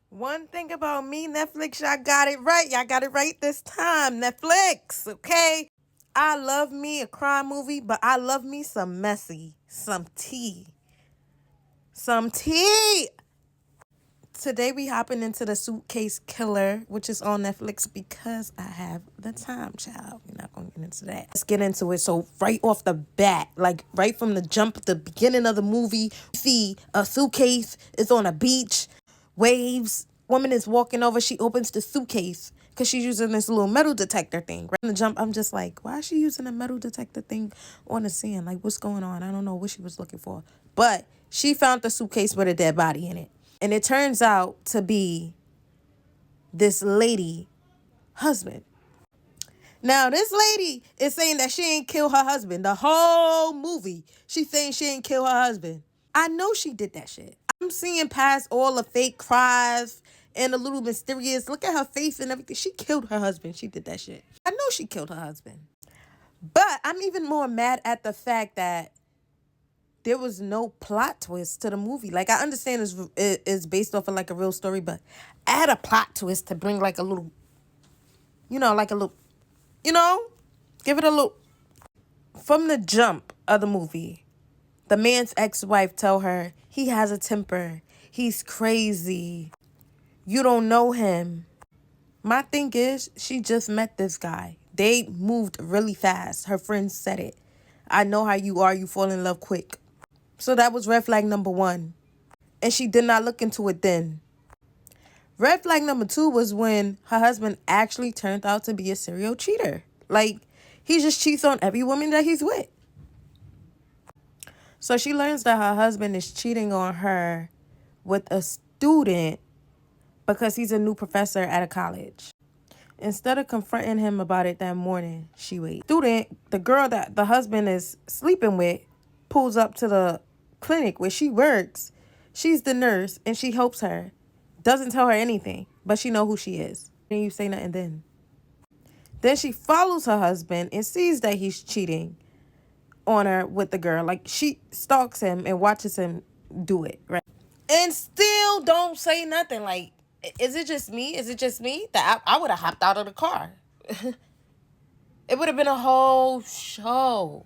One thing about me, Netflix, y'all got it right. Y'all got it right this time. Netflix, okay? I love me a crime movie, but I love me some messy, some tea. Some tea. Today we hopping into the Suitcase Killer, which is on Netflix because I have the time, child. We're not gonna get into that. Let's get into it. So right off the bat, like right from the jump, the beginning of the movie, you see a suitcase is on a beach, waves. Woman is walking over. She opens the suitcase because she's using this little metal detector thing. Right from the jump, I'm just like, why is she using a metal detector thing on the sand? Like, what's going on? I don't know what she was looking for, but she found the suitcase with a dead body in it. And it turns out to be this lady husband. Now, this lady is saying that she ain't kill her husband. The whole movie, she's saying she ain't kill her husband. I know she did that shit. I'm seeing past all the fake cries and the little mysterious. Look at her face and everything. She killed her husband. She did that shit. I know she killed her husband. But I'm even more mad at the fact that there was no plot twist to the movie. Like, I understand it's based off of like a real story, but add a plot twist to bring like a little, like a little, you know, give it a little. From the jump of the movie, the man's ex-wife tell her he has a temper. He's crazy. You don't know him. My thing is, she just met this guy. They moved really fast. Her friends said it. I know how you are. You fall in love quick. So that was red flag number one. And she did not look into it then. Red flag number two was when her husband actually turned out to be a serial cheater. Like, he just cheats on every woman that he's with. So she learns that her husband is cheating on her with a student because he's a new professor at a college. Instead of confronting him about it that morning, she waits. Student, the girl that the husband is sleeping with, pulls up to the clinic where she works. She's the nurse and she helps her. Doesn't tell her anything, but she know who she is. And you say nothing then. Then she follows her husband and sees that he's cheating on her with the girl. Like, she stalks him and watches him do it, right? And still don't say nothing. Like, is it just me? Is it just me? That I would have hopped out of the car. It would have been a whole show.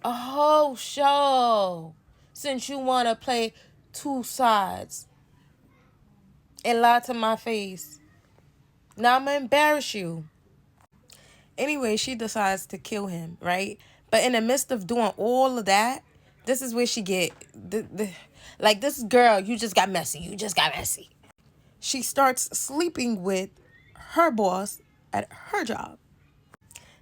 A whole show. Since you want to play two sides and lie to my face. Now I'm going to embarrass you. Anyway, she decides to kill him, right? But in the midst of doing all of that, this is where she get... like, this girl, you just got messy. You just got messy. She starts sleeping with her boss at her job.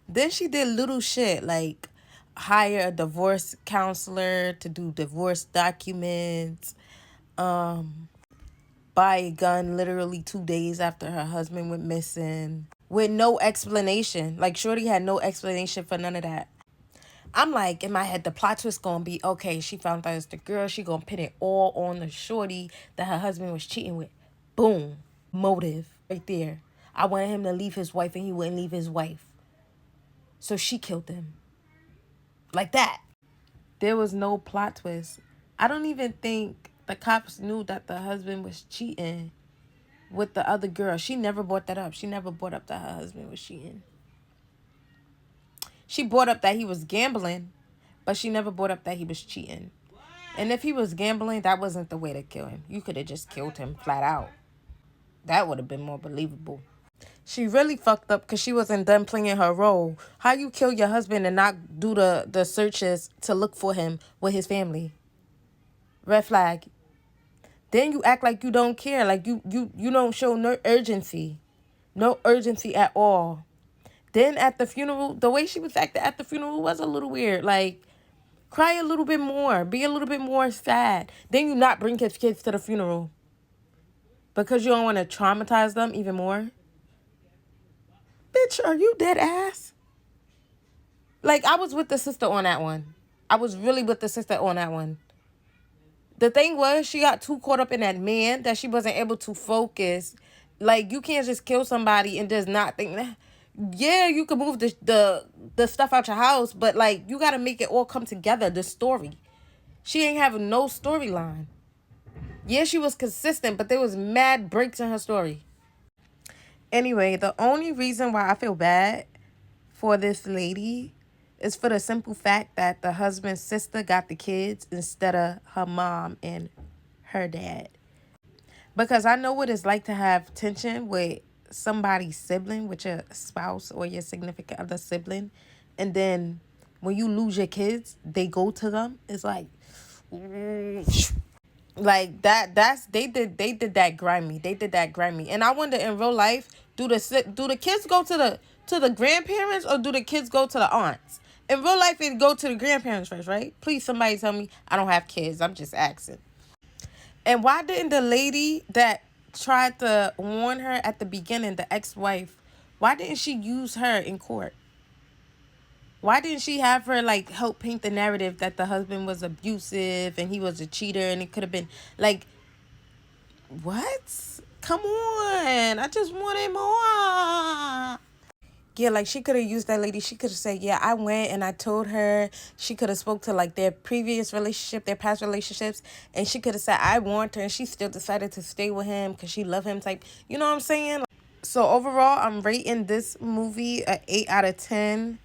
Then she did little shit like hire a divorce counselor to do divorce documents, buy a gun literally 2 days after her husband went missing with no explanation. Like, shorty had no explanation for none of that. I'm like, in my head, the plot twist gonna be, okay, she found out it's the girl. She gonna pin it all on the shorty that her husband was cheating with. Boom. Motive right there. I wanted him to leave his wife and he wouldn't leave his wife. So she killed him. Like that. There was no plot twist. I don't even think the cops knew that the husband was cheating with the other girl. She never brought that up. She never brought up that her husband was cheating. She brought up that he was gambling, but she never brought up that he was cheating. And if he was gambling, that wasn't the way to kill him. You could have just killed him flat out. That would have been more believable. She really fucked up because she wasn't done playing her role. How you kill your husband and not do the searches to look for him with his family? Red flag. Then you act like you don't care. Like you don't show no urgency. No urgency at all. Then at the funeral, the way she was acting at the funeral was a little weird. Like, cry a little bit more. Be a little bit more sad. Then you not bring his kids to the funeral. Because you don't want to traumatize them even more. Bitch, are you dead ass? Like, I was with the sister on that one. I was really with the sister on that one. The thing was, she got too caught up in that man that she wasn't able to focus. Like, you can't just kill somebody and just not think that. Yeah, you can move the stuff out your house, but, like, you got to make it all come together, the story. She ain't having no storyline. Yeah, she was consistent, but there was mad breaks in her story. Anyway, the only reason why I feel bad for this lady is for the simple fact that the husband's sister got the kids instead of her mom and her dad. Because I know what it's like to have tension with somebody's sibling, with your spouse or your significant other sibling. And then when you lose your kids, they go to them. It's like that's they did that grimy. They did that grimy. And I wonder in real life, do the kids go to the grandparents or do the kids go to the aunts? In real life, it go to the grandparents first, right? Please, somebody tell me. I don't have kids. I'm just asking. And why didn't the lady that tried to warn her at the beginning, the ex-wife, why didn't she use her in court? Why didn't she have her like help paint the narrative that the husband was abusive and he was a cheater and it could have been like, what? Come on. I just wanted more. Yeah, like she could have used that lady. She could have said, yeah, I went and I told her. She could have spoke to like their previous relationship, their past relationships. And she could have said, I warned her. And she still decided to stay with him because she loved him type. You know what I'm saying? So overall, I'm rating this movie a 8 out of 10.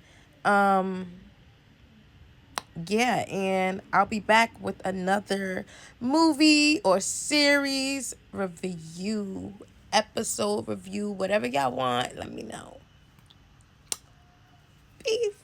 Yeah, and I'll be back with another movie or series review, episode review, whatever y'all want. Let me know. Peace.